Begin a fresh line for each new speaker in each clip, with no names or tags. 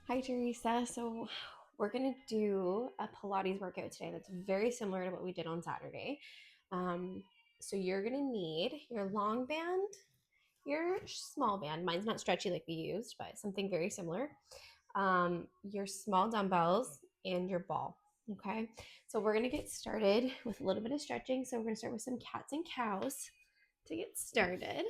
Hi, Teresa. So, we're going to do a Pilates workout today that's very similar to what we did on Saturday. Um, so, you're going to need your long band, your small band. Mine's not stretchy like we used, but something very similar. Your small dumbbells, and your ball. Okay. So, we're going to get started with a little bit of stretching. So, we're going to start with some cats and cows to get started.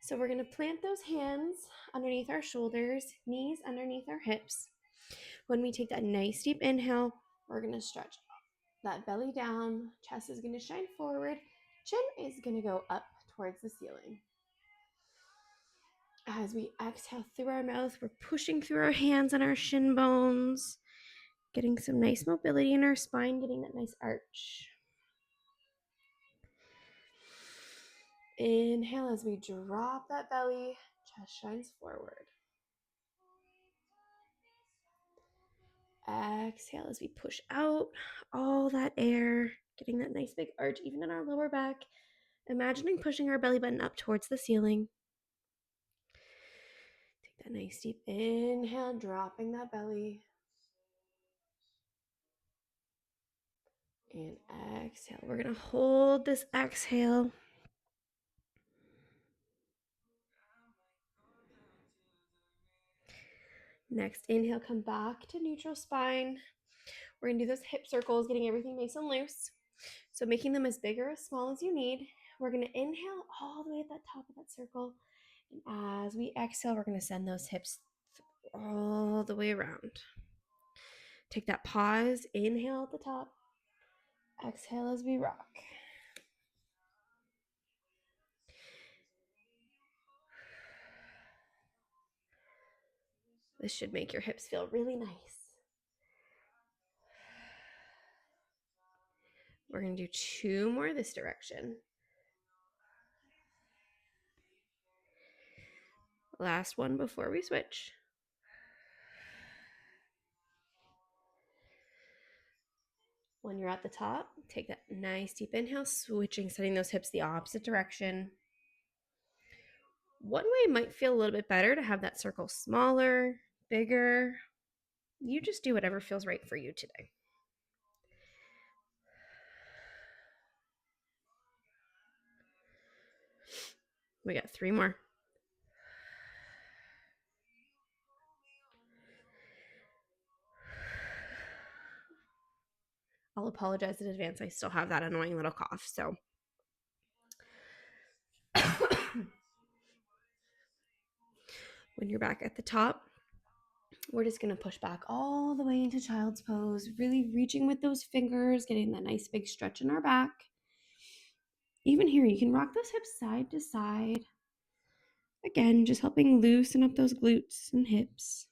So we're going to plant those hands underneath our shoulders, knees underneath our hips. When we take that nice deep inhale, we're going to stretch that belly down, chest is going to shine forward, chin is going to go up towards the ceiling. As we exhale through our mouth, we're pushing through our hands and our shin bones, getting some nice mobility in our spine, getting that nice arch. Inhale as we drop that belly, chest shines forward. Exhale as we push out all that air, getting that nice big arch even in our lower back. Imagining pushing our belly button up towards the ceiling. Take that nice deep inhale, dropping that belly. And exhale. We're going to hold this exhale. Next inhale, come back to neutral spine. We're going to do those hip circles, getting everything nice and loose. So making them as big or as small as you need. We're going to inhale all the way at that top of that circle. And as we exhale, we're going to send those hips all the way around. Take that pause, inhale at the top, exhale as we rock. This should make your hips feel really nice. We're going to do 2 more this direction. Last one before we switch. When you're at the top, take that nice deep inhale, switching, setting those hips the opposite direction. One way might feel a little bit better to have that circle smaller, bigger. You just do whatever feels right for you today. We got 3 more. I'll apologize in advance. I still have that annoying little cough. So when you're back at the top, we're just going to push back all the way into child's pose, really reaching with those fingers, getting that nice big stretch in our back. Even here, you can rock those hips side to side. Again, just helping loosen up those glutes and hips.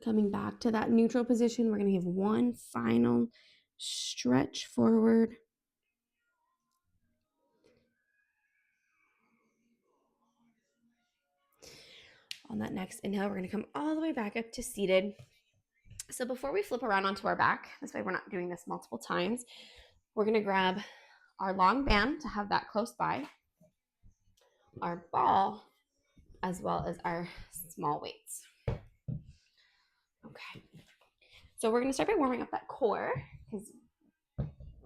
Coming back to that neutral position, we're going to give one final stretch forward. On that next inhale, we're going to come all the way back up to seated. So before we flip around onto our back, this way we're not doing this multiple times, we're going to grab our long band to have that close by, our ball, as well as our small weights. Okay. So we're going to start by warming up that core because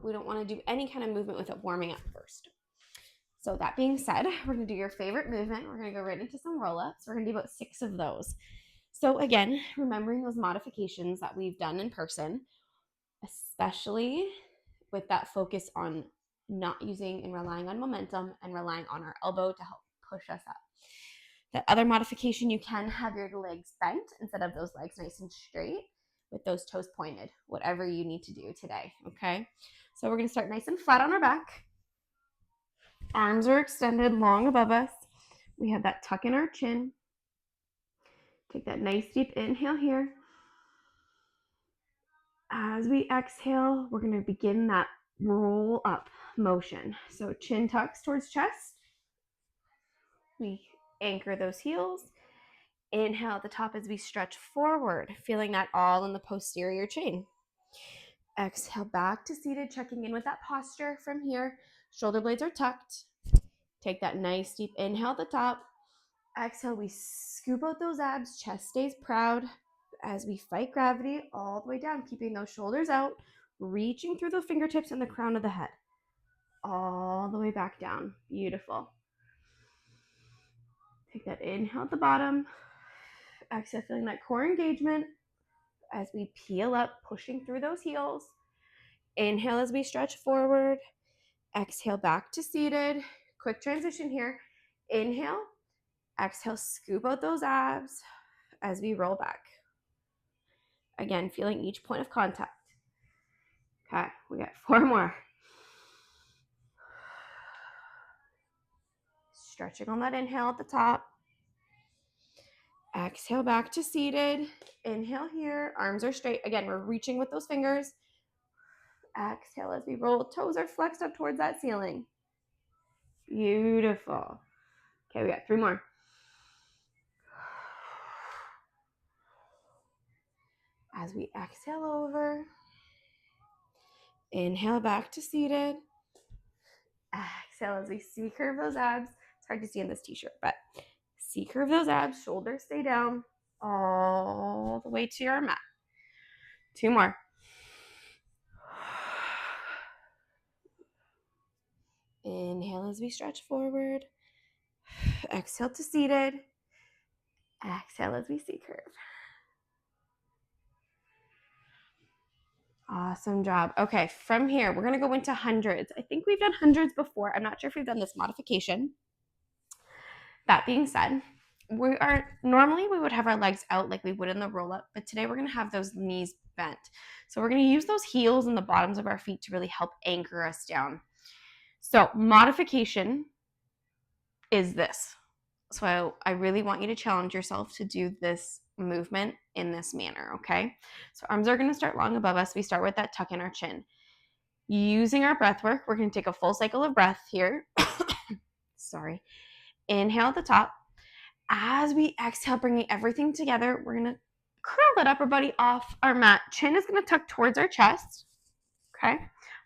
we don't want to do any kind of movement without warming up first. So that being said, we're going to do your favorite movement. We're going to go right into some roll-ups. We're going to do about 6 of those. So again, remembering those modifications that we've done in person, especially with that focus on not using and relying on momentum and relying on our elbow to help push us up. That other modification, you can have your legs bent instead of those legs nice and straight with those toes pointed, whatever you need to do today, okay? So we're going to start nice and flat on our back. Arms are extended long above us. We have that tuck in our chin. Take that nice deep inhale here. As we exhale, we're going to begin that roll up motion. So chin tucks towards chest. We anchor those heels. Inhale at the top as we stretch forward, feeling that all in the posterior chain. Exhale back to seated, checking in with that posture from here. Shoulder blades are tucked. Take that nice deep inhale at the top. Exhale, we scoop out those abs, chest stays proud as we fight gravity all the way down, keeping those shoulders out, reaching through the fingertips and the crown of the head, all the way back down. Beautiful. Take that inhale at the bottom. Exhale, feeling that core engagement as we peel up, pushing through those heels. Inhale as we stretch forward. Exhale back to seated. Quick transition here. Inhale. Exhale, scoop out those abs as we roll back. Again, feeling each point of contact. Okay, we got 4 more. Stretching on that inhale at the top. Exhale back to seated. Inhale here. Arms are straight. Again, we're reaching with those fingers. Exhale as we roll. Toes are flexed up towards that ceiling. Beautiful. Okay, we got 3 more. As we exhale over. Inhale back to seated. Exhale as we C-curve those abs. It's hard to see in this t-shirt, but C-curve those abs. Shoulders stay down all the way to your mat. 2 more. Inhale as we stretch forward. Exhale to seated. Exhale as we C-curve. Awesome job. Okay, from here, we're going to go into hundreds. I think we've done hundreds before. I'm not sure if we've done this modification. That being said, normally we would have our legs out like we would in the roll-up, but today we're going to have those knees bent. So we're going to use those heels and the bottoms of our feet to really help anchor us down. So modification is this. So I really want you to challenge yourself to do this movement in this manner, okay? So arms are going to start long above us. We start with that tuck in our chin. Using our breath work, we're going to take a full cycle of breath here. Sorry. Inhale at the top. As we exhale, bringing everything together, we're going to curl that upper body off our mat. Chin is going to tuck towards our chest, okay?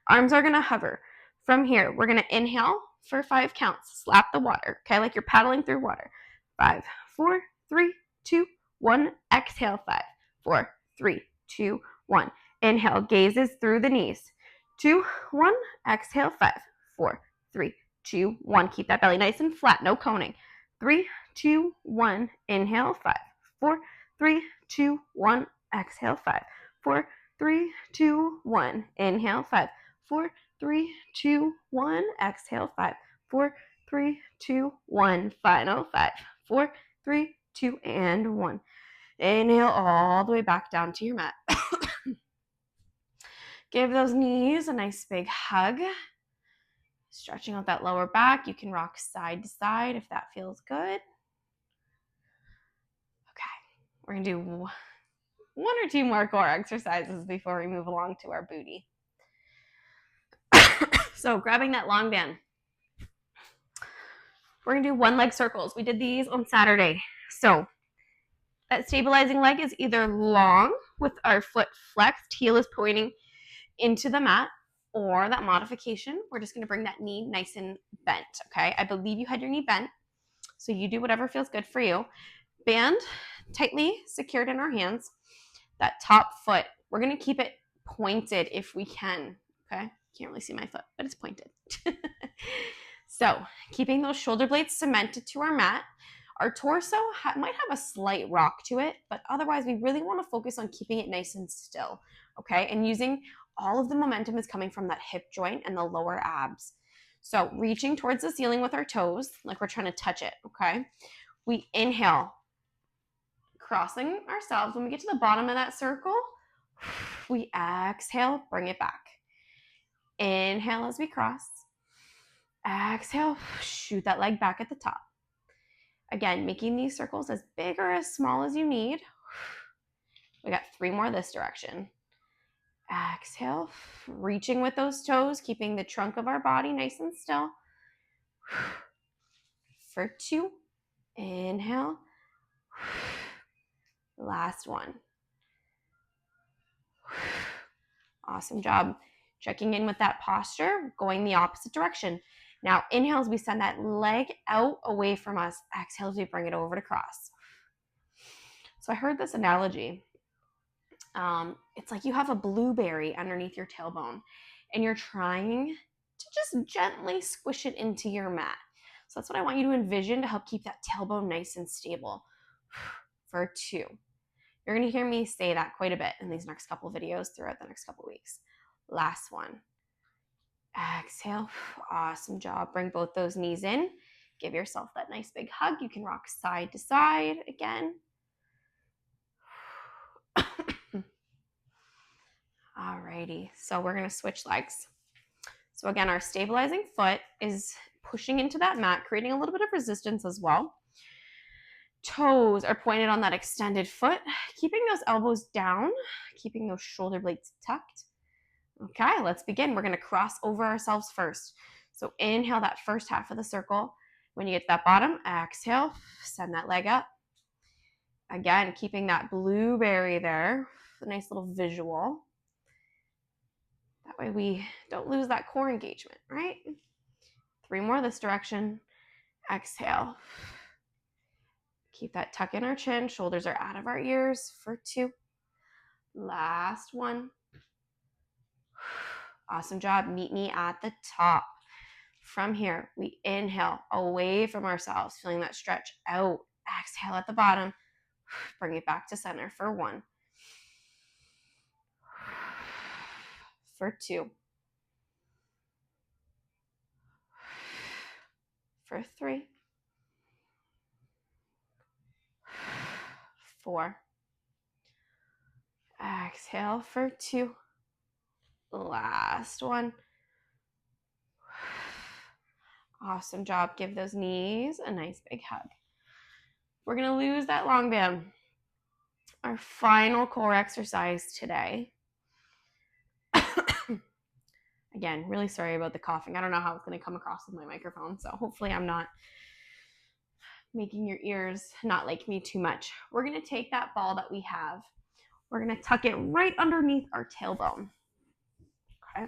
Arms are going to hover. From here, we're going to inhale for 5 counts. Slap the water, okay? Like you're paddling through water. 5, 4, 3, 2, 1. Exhale, 5, 4, 3, 2, 1. Inhale, gazes through the knees. 2, 1. Exhale, 5, 4, 3, 2, 1. Keep that belly nice and flat, no coning. 3, 2, 1. Inhale, 5, 4, 3, 2, 1. Exhale, 5, 4, 3, 2, 1. Inhale, 5, 4, 3, 2, 1. Exhale, 5, 4, 3, 2, 1. Final 5, 4, 3, 2, and 1. Inhale all the way back down to your mat. Give those knees a nice big hug. Stretching out that lower back. You can rock side to side if that feels good. Okay, we're going to do 1 or 2 more core exercises before we move along to our booty. So grabbing that long band. We're going to do 1 leg circles. We did these on Saturday. So that stabilizing leg is either long with our foot flexed, heel is pointing into the mat, or that modification, we're just going to bring that knee nice and bent, okay? I believe you had your knee bent, so you do whatever feels good for you. Band tightly secured in our hands. That top foot, we're going to keep it pointed if we can, okay? Can't really see my foot, but it's pointed. So keeping those shoulder blades cemented to our mat. Our torso might have a slight rock to it, but otherwise we really want to focus on keeping it nice and still, okay? And using all of the momentum is coming from that hip joint and the lower abs. So reaching towards the ceiling with our toes, like we're trying to touch it, okay? We inhale, crossing ourselves. When we get to the bottom of that circle, we exhale, bring it back. Inhale as we cross. Exhale, shoot that leg back at the top. Again, making these circles as big or as small as you need. We got 3 more this direction. Exhale, reaching with those toes, keeping the trunk of our body nice and still. For 2, inhale. Last one. Awesome job. Checking in with that posture, going the opposite direction. Now, inhale as we send that leg out away from us. Exhale as we bring it over to cross. So I heard this analogy. It's like you have a blueberry underneath your tailbone and you're trying to just gently squish it into your mat. So that's what I want you to envision to help keep that tailbone nice and stable. For 2. You're going to hear me say that quite a bit in these next couple videos throughout the next couple weeks. Last one. Exhale. Awesome job. Bring both those knees in. Give yourself that nice big hug. You can rock side to side again. Alrighty, so we're gonna switch legs. So again, our stabilizing foot is pushing into that mat, creating a little bit of resistance as well. Toes are pointed on that extended foot, keeping those elbows down, keeping those shoulder blades tucked. Okay, let's begin. We're gonna cross over ourselves first. So inhale that first half of the circle. When you get to that bottom, exhale, send that leg up. Again, keeping that blueberry there, a nice little visual. That way we don't lose that core engagement, right? 3 more this direction. Exhale. Keep that tuck in our chin. Shoulders are out of our ears for 2. Last one. Awesome job. Meet me at the top. From here, we inhale away from ourselves, feeling that stretch out. Exhale at the bottom. Bring it back to center for 1. For 2. For 3. 4. Exhale for 2. Last one. Awesome job. Give those knees a nice big hug. We're going to lose that long band. Our final core exercise today. Again, really sorry about the coughing. I don't know how it's going to come across with my microphone, so hopefully I'm not making your ears not like me too much. We're going to take that ball that we have. We're going to tuck it right underneath our tailbone. Okay.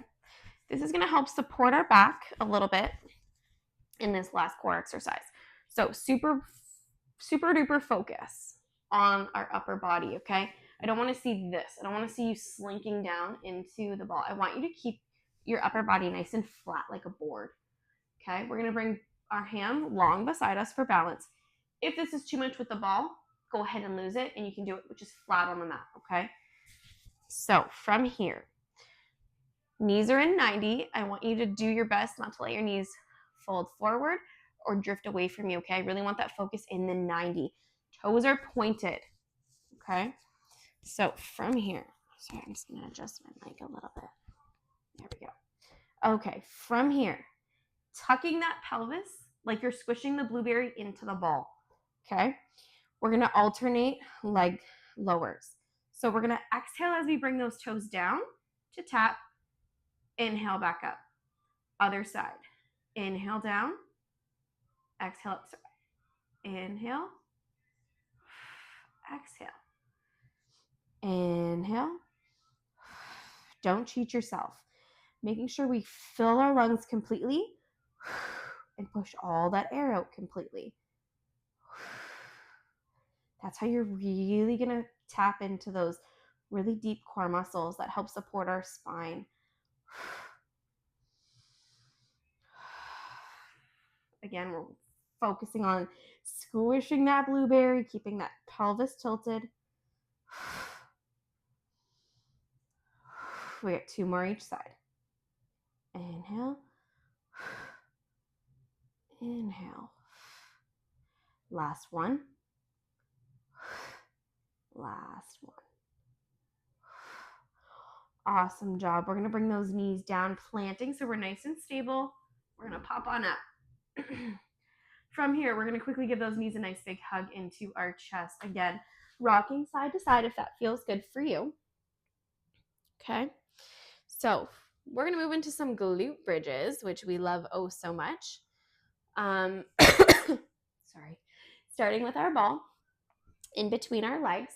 This is going to help support our back a little bit in this last core exercise. So super duper focus on our upper body, okay? I don't want to see this. I don't want to see you slinking down into the ball. I want you to keep your upper body nice and flat like a board, okay? We're going to bring our hand long beside us for balance. If this is too much with the ball, go ahead and lose it, and you can do it just flat on the mat, okay? So from here, knees are in 90. I want you to do your best not to let your knees fold forward or drift away from you, okay? I really want that focus in the 90. Toes are pointed, okay? So from here, sorry, I'm just gonna adjust my mic a little bit. There we go. Okay, from here, tucking that pelvis like you're squishing the blueberry into the ball, okay? We're gonna alternate leg lowers. So we're gonna exhale as we bring those toes down to tap. Inhale back up. Other side. Inhale down. Exhale up. Inhale. Exhale. Inhale. Don't cheat yourself. Making sure we fill our lungs completely and push all that air out completely. That's how you're really going to tap into those really deep core muscles that help support our spine. Again, we're focusing on squishing that blueberry, keeping that pelvis tilted. We got 2 more each side. Inhale. Inhale. Last one. Last one. Awesome job. We're going to bring those knees down, planting so we're nice and stable. We're going to pop on up. From here, we're going to quickly give those knees a nice big hug into our chest. Again, rocking side to side if that feels good for you. Okay. So we're going to move into some glute bridges, which we love oh so much. Sorry. Starting with our ball in between our legs.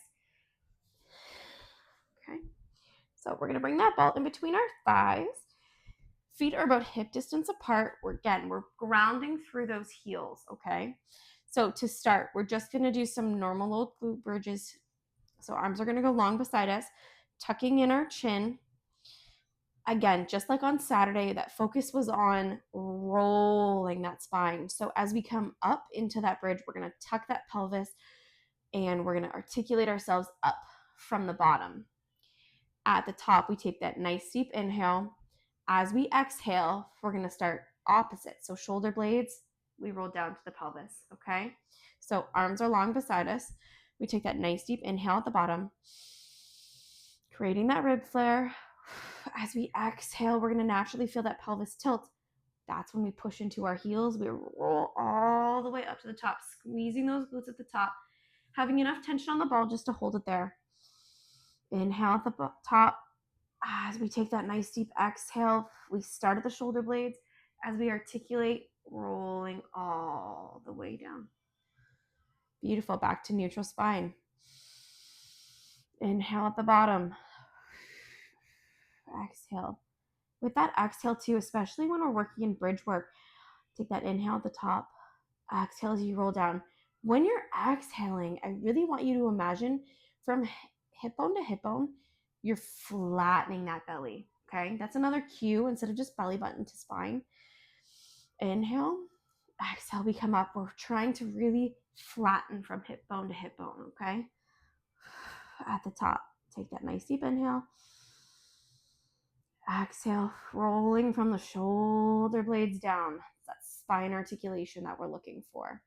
Okay. So we're going to bring that ball in between our thighs. Feet are about hip distance apart. We're grounding through those heels, okay? So to start, we're just going to do some normal old glute bridges. So arms are going to go long beside us, tucking in our chin. Again, just like on Saturday, that focus was on rolling that spine. So as we come up into that bridge, we're going to tuck that pelvis and we're going to articulate ourselves up from the bottom. At the top, we take that nice deep inhale. As we exhale, we're going to start opposite. So shoulder blades, we roll down to the pelvis, okay? So arms are long beside us. We take that nice deep inhale at the bottom, creating that rib flare. As we exhale, we're going to naturally feel that pelvis tilt. That's when we push into our heels. We roll all the way up to the top, squeezing those glutes at the top, having enough tension on the ball just to hold it there. Inhale at the top. As we take that nice deep exhale, we start at the shoulder blades. As we articulate, rolling all the way down. Beautiful. Back to neutral spine. Inhale at the bottom. Exhale. With that exhale too, especially when we're working in bridge work, take that inhale at the top. Exhale as you roll down. When you're exhaling, I really want you to imagine from hip bone to hip bone, you're flattening that belly, okay? That's another cue instead of just belly button to spine. Inhale, exhale, we come up. We're trying to really flatten from hip bone to hip bone, okay? At the top, take that nice deep inhale. Exhale, rolling from the shoulder blades down. It's that spine articulation that we're looking for.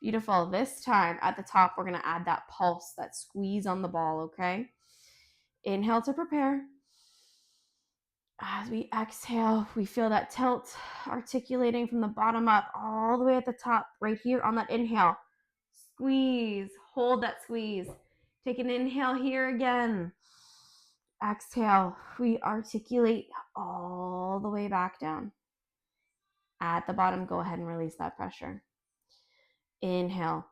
Beautiful. This time at the top, we're going to add that pulse, that squeeze on the ball, okay? Inhale to prepare. As we exhale, we feel that tilt articulating from the bottom up all the way at the top, right here on that inhale. Squeeze, hold that squeeze. Take an inhale here again. Exhale, we articulate all the way back down. At the bottom, go ahead and release that pressure. Inhale.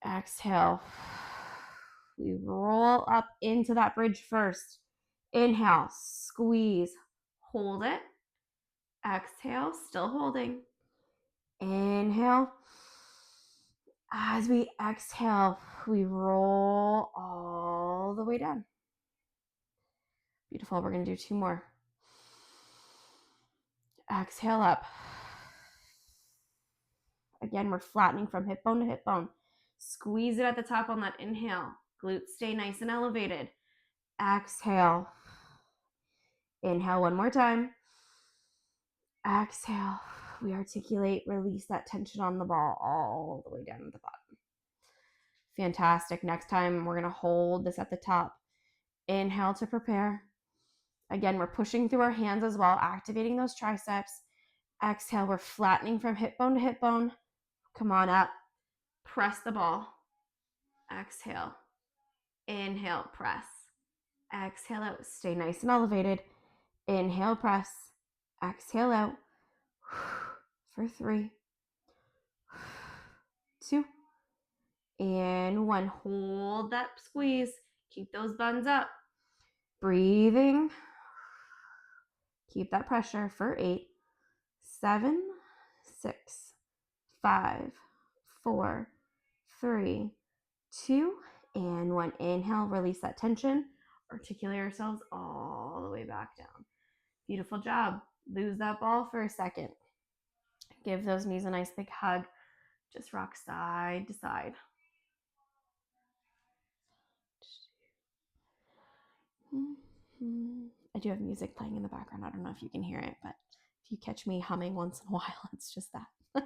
Exhale. We roll up into that bridge first. Inhale, squeeze, hold it. Exhale, still holding. Inhale. As we exhale, we roll all the way down. Beautiful. We're going to do 2 more. Exhale up. Again, we're flattening from hip bone to hip bone. Squeeze it at the top on that inhale. Glutes stay nice and elevated. Exhale. Inhale one more time. Exhale. We articulate, release that tension on the ball all the way down to the bottom. Fantastic. Next time, we're going to hold this at the top. Inhale to prepare. Again, we're pushing through our hands as well, activating those triceps. Exhale, we're flattening from hip bone to hip bone. Come on up. Press the ball. Exhale. Inhale, press. Exhale out. Stay nice and elevated. Inhale, press. Exhale out. For 3, 2, and 1. Hold that squeeze. Keep those buns up. Breathing. Keep that pressure for 8, 7, 6, 5, 4, 3, 2, and 1. Inhale, release that tension. Articulate ourselves all the way back down. Beautiful job. Lose that ball for a second. Give those knees a nice big hug. Just rock side to side. I do have music playing in the background. I don't know if you can hear it, but if you catch me humming once in a while, it's just that.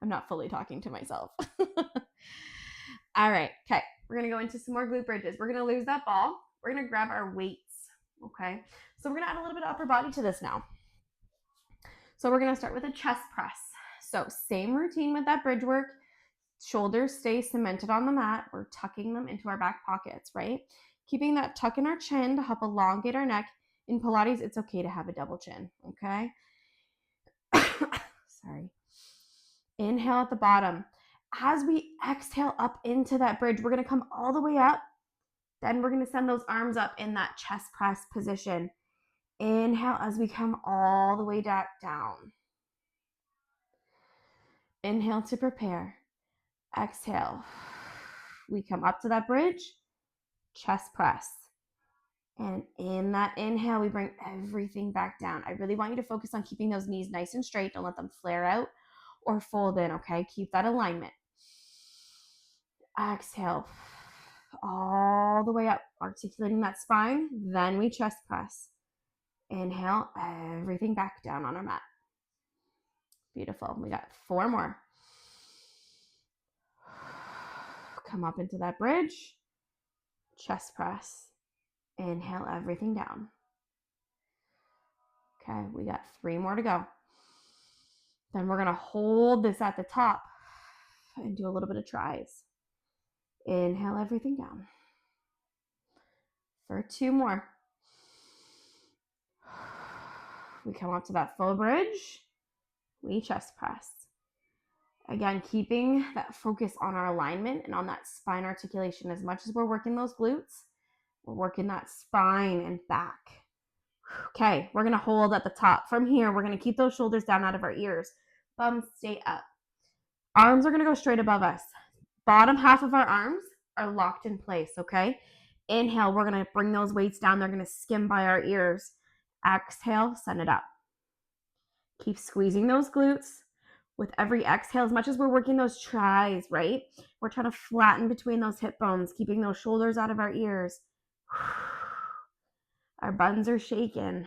I'm not fully talking to myself. All right. Okay. We're going to go into some more glute bridges. We're going to lose that ball. We're going to grab our weights. Okay. So we're going to add a little bit of upper body to this now. So we're going to start with a chest press. So same routine with that bridge work. Shoulders stay cemented on the mat. We're tucking them into our back pockets, right? Keeping that tuck in our chin to help elongate our neck. In Pilates, it's okay to have a double chin, okay? Sorry. Inhale at the bottom. As we exhale up into that bridge, we're going to come all the way up Then we're going to send those arms up in that chest press position. Inhale as we come all the way back down. Inhale to prepare. Exhale. We come up to that bridge, chest press. And in that inhale, we bring everything back down. I really want you to focus on keeping those knees nice and straight. Don't let them flare out or fold in, okay? Keep that alignment. Exhale. All the way up, articulating that spine. Then we chest press. Inhale, everything back down on our mat. Beautiful. We got 4 more. Come up into that bridge. Chest press. Inhale, everything down. Okay, we got 3 more to go. Then we're going to hold this at the top and do a little bit of tries. Inhale, everything down. For 2 more. We come up to that full bridge. We chest press. Again, keeping that focus on our alignment and on that spine articulation. As much as we're working those glutes, we're working that spine and back. Okay, we're going to hold at the top. From here, we're going to keep those shoulders down out of our ears. Bums stay up. Arms are going to go straight above us. Bottom half of our arms are locked in place, okay? Inhale, we're going to bring those weights down. They're going to skim by our ears. Exhale, send it up. Keep squeezing those glutes. With every exhale, as much as we're working those tries, right? We're trying to flatten between those hip bones, keeping those shoulders out of our ears. Our buns are shaking.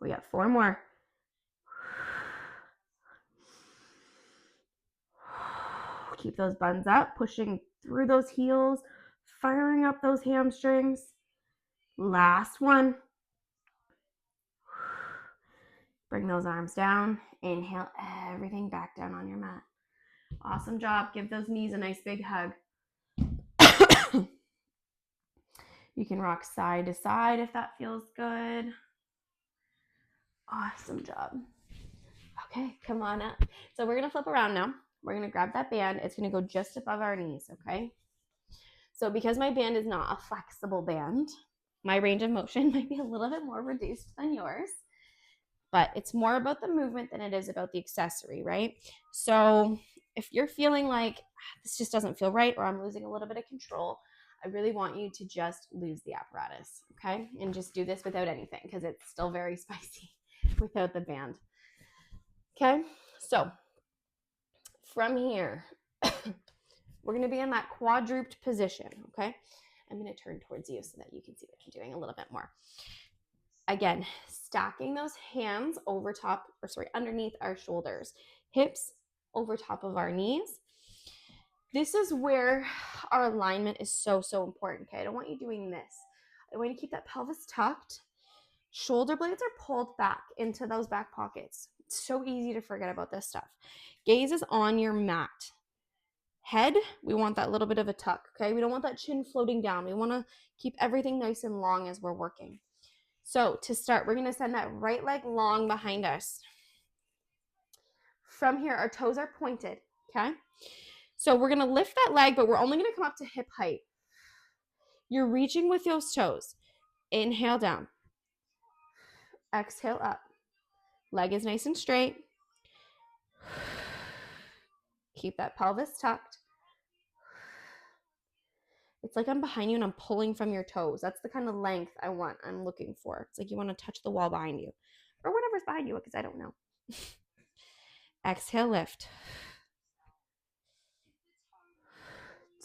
We got 4 more. Keep those buns up, pushing through those heels, firing up those hamstrings. Last one. Bring those arms down. Inhale everything back down on your mat. Awesome job. Give those knees a nice big hug. You can rock side to side if that feels good. Awesome job. Okay, come on up. So we're going to flip around now. We're going to grab that band. It's going to go just above our knees, okay? So because my band is not a flexible band, my range of motion might be a little bit more reduced than yours, but it's more about the movement than it is about the accessory, right? So if you're feeling like this just doesn't feel right, or I'm losing a little bit of control, I really want you to just lose the apparatus, okay? And just do this without anything, because it's still very spicy without the band. Okay, so from here, we're going to be in that quadruped position, okay? I'm going to turn towards you so that you can see what I'm doing a little bit more. Again, stacking those hands underneath our shoulders, hips over top of our knees. This is where our alignment is so important, okay? I don't want you doing this. I want you to keep that pelvis tucked. Shoulder blades are pulled back into those back pockets. It's so easy to forget about this stuff. Gaze is on your mat. Head, we want that little bit of a tuck, okay? We don't want that chin floating down. We want to keep everything nice and long as we're working. So to start, we're going to send that right leg long behind us. From here, our toes are pointed, okay? So we're going to lift that leg, but we're only going to come up to hip height. You're reaching with those toes. Inhale down. Exhale up. Leg is nice and straight. Keep that pelvis tucked. It's like I'm behind you and I'm pulling from your toes. That's the kind of length I'm looking for. It's like you want to touch the wall behind you, or whatever's behind you, because I don't know. Exhale, lift.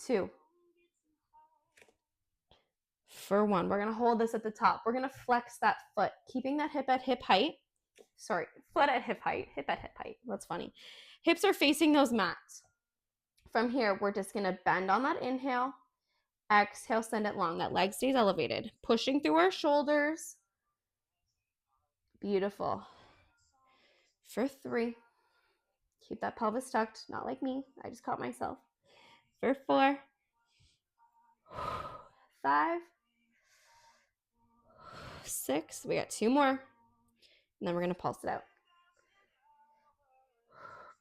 2. For 1, we're going to hold this at the top. We're going to flex that foot, keeping that hip at hip height. Sorry, foot at hip height, hip at hip height. That's funny. Hips are facing those mats. From here, we're just going to bend on that inhale. Exhale, send it long. That leg stays elevated. Pushing through our shoulders. Beautiful. For 3. Keep that pelvis tucked. Not like me. I just caught myself. For 4. 5. 6. We got 2 more. And then we're going to pulse it out.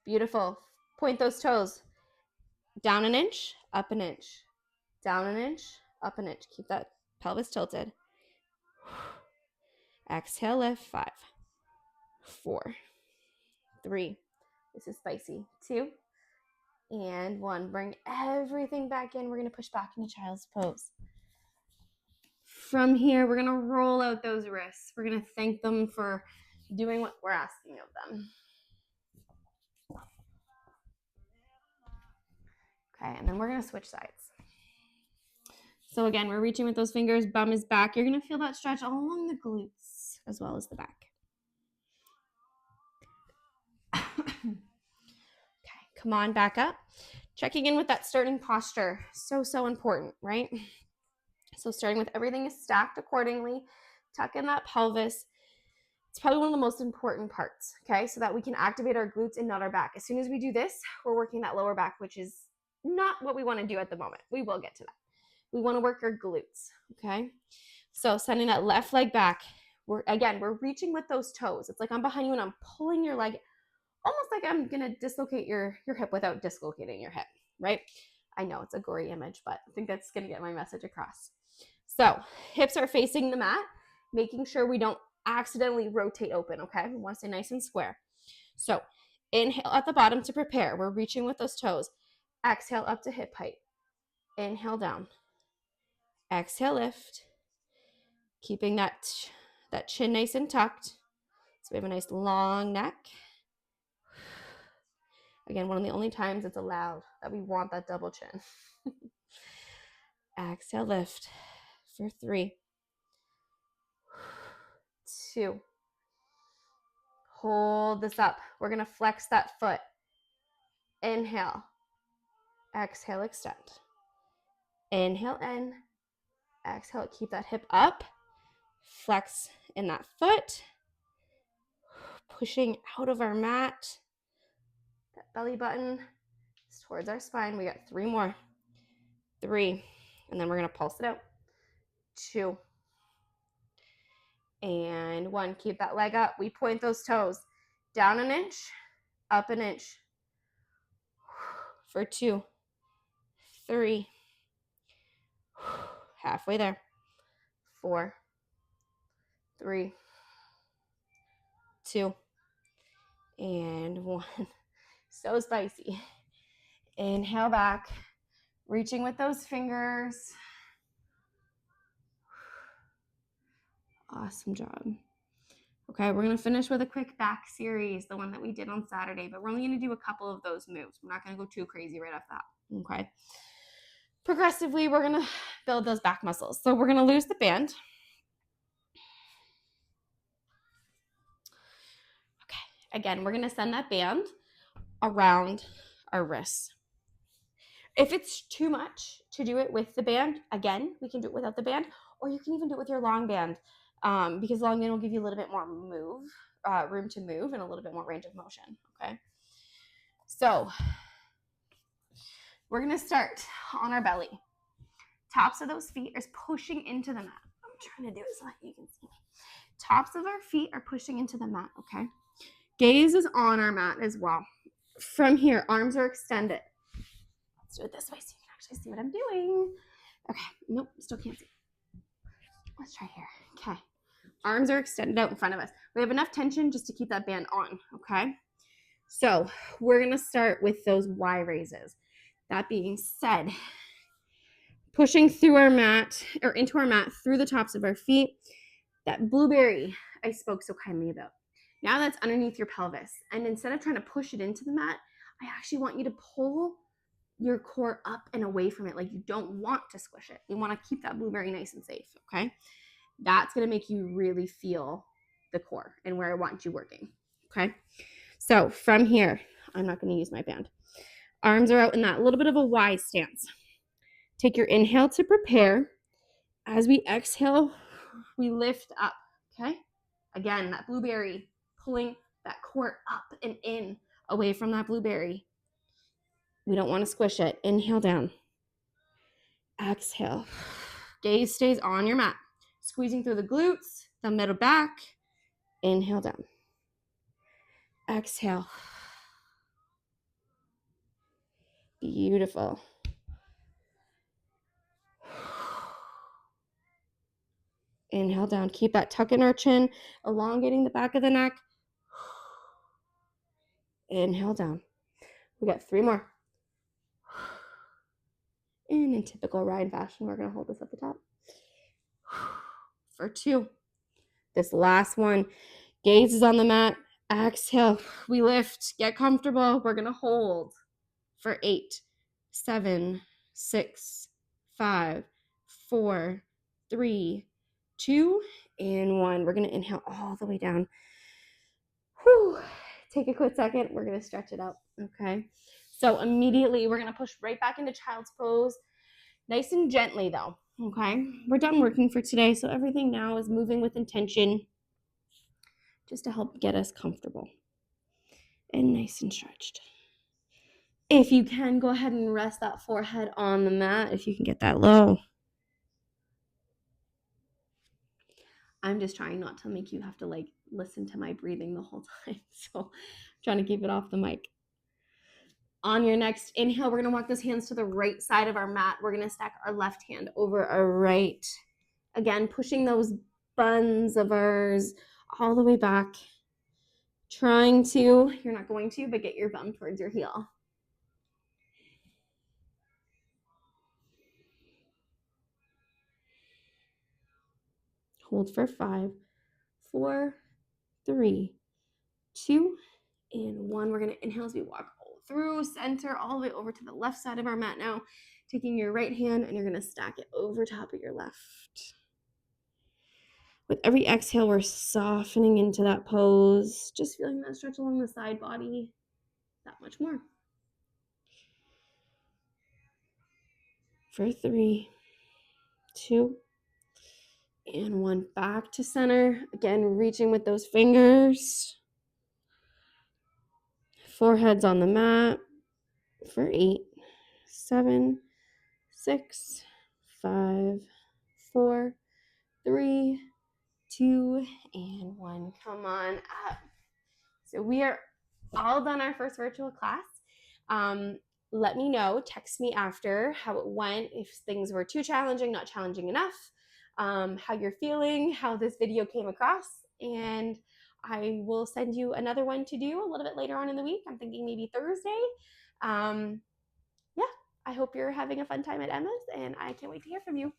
Beautiful. Point those toes. Down an inch, up an inch. Down an inch, up an inch. Keep that pelvis tilted. Exhale, lift. 5, 4, 3. This is spicy. 2, and 1. Bring everything back in. We're going to push back into child's pose. From here, we're going to roll out those wrists. We're going to thank them for doing what we're asking of them. Okay, and then we're going to switch sides. So again, we're reaching with those fingers, bum is back. You're going to feel that stretch all along the glutes as well as the back. Okay, come on back up. Checking in with that starting posture. So important, right? So starting with everything is stacked accordingly. Tuck in that pelvis. It's probably one of the most important parts, okay? So that we can activate our glutes and not our back. As soon as we do this, we're working that lower back, which is not what we want to do at the moment. We will get to that. We want to work our glutes, okay? So sending that left leg back. We're reaching with those toes. It's like I'm behind you and I'm pulling your leg, almost like I'm going to dislocate your hip without dislocating your hip, right? I know it's a gory image, but I think that's going to get my message across. So hips are facing the mat, making sure we don't accidentally rotate open, okay? We want to stay nice and square. So inhale at the bottom to prepare. We're reaching with those toes. Exhale up to hip height. Inhale down. Exhale, lift. Keeping that chin nice and tucked. So we have a nice long neck. Again, one of the only times it's allowed that we want that double chin. Exhale, lift for 3, 2. Hold this up. We're going to flex that foot. Inhale. Exhale, extend. Inhale in. Exhale, keep that hip up. Flex in that foot. Pushing out of our mat. That belly button is towards our spine. We got 3 more. 3. And then we're going to pulse it out. 2. And 1. Keep that leg up. We point those toes. Down an inch. Up an inch. For 2. 3. Halfway there. 4. 3. 2. And 1. So spicy. Inhale back. Reaching with those fingers. Awesome job. Okay, we're going to finish with a quick back series, the one that we did on Saturday, but we're only going to do a couple of those moves. We're not going to go too crazy right off that. Okay. Progressively, we're going to build those back muscles. So we're going to lose the band. Okay, again, we're going to send that band around our wrists. If it's too much to do it with the band, again, we can do it without the band, or you can even do it with your long band, because long band will give you a little bit more room to move and a little bit more range of motion, okay? So we're going to start on our belly. Tops of those feet are pushing into the mat. I'm trying to do it so that you can see me. Tops of our feet are pushing into the mat, okay? Gaze is on our mat as well. From here, arms are extended. Let's do it this way so you can actually see what I'm doing. Okay, nope, still can't see. Let's try here. Okay, arms are extended out in front of us. We have enough tension just to keep that band on, okay? So we're going to start with those Y raises. That being said, pushing through our mat or into our mat through the tops of our feet, that blueberry I spoke so kindly about. Now that's underneath your pelvis. And instead of trying to push it into the mat, I actually want you to pull your core up and away from it. Like you don't want to squish it. You want to keep that blueberry nice and safe, okay? That's going to make you really feel the core and where I want you working, okay? So from here, I'm not going to use my band. Arms are out in that little bit of a Y stance. Take your inhale to prepare. As we exhale, we lift up, okay? Again, that blueberry, pulling that core up and in, away from that blueberry. We don't want to squish it. Inhale down. Exhale. Gaze stays on your mat. Squeezing through the glutes, the middle back. Inhale down. Exhale. Beautiful. Inhale down. Keep that tuck in our chin, elongating the back of the neck. Inhale down. We got 3 more. And in typical Ryan fashion, we're going to hold this at the top. For 2. This last one, gaze is on the mat. Exhale. We lift. Get comfortable. We're going to hold for 8, 7, 6, 5, 4, 3, 2, and 1. We're going to inhale all the way down. Whew. Take a quick second. We're going to stretch it out. Okay. So immediately we're going to push right back into child's pose. Nice and gently though. Okay. We're done working for today. So everything now is moving with intention just to help get us comfortable and nice and stretched. If you can, go ahead and rest that forehead on the mat if you can get that low. I'm just trying not to make you have to like listen to my breathing the whole time. So I'm trying to keep it off the mic. On your next inhale, we're going to walk those hands to the right side of our mat. We're going to stack our left hand over our right. Again, pushing those buns of ours all the way back. Trying to, you're not going to, but get your bum towards your heel. Hold for 5, 4, 3, 2, and 1. We're going to inhale as we walk through center all the way over to the left side of our mat now. Taking your right hand and you're going to stack it over top of your left. With every exhale, we're softening into that pose. Just feeling that stretch along the side body that much more. For 3, 2, and 1. Back to center. Again, reaching with those fingers. Foreheads on the mat. For 8, 7, 6, 5, 4, 3, 2, and 1. Come on up. So we are all done our first virtual class. Let me know, text me after how it went, if things were too challenging, not challenging enough, how you're feeling, how this video came across, and I will send you another one to do a little bit later on in the week. I'm thinking maybe Thursday. Yeah, I hope you're having a fun time at Emma's, and I can't wait to hear from you.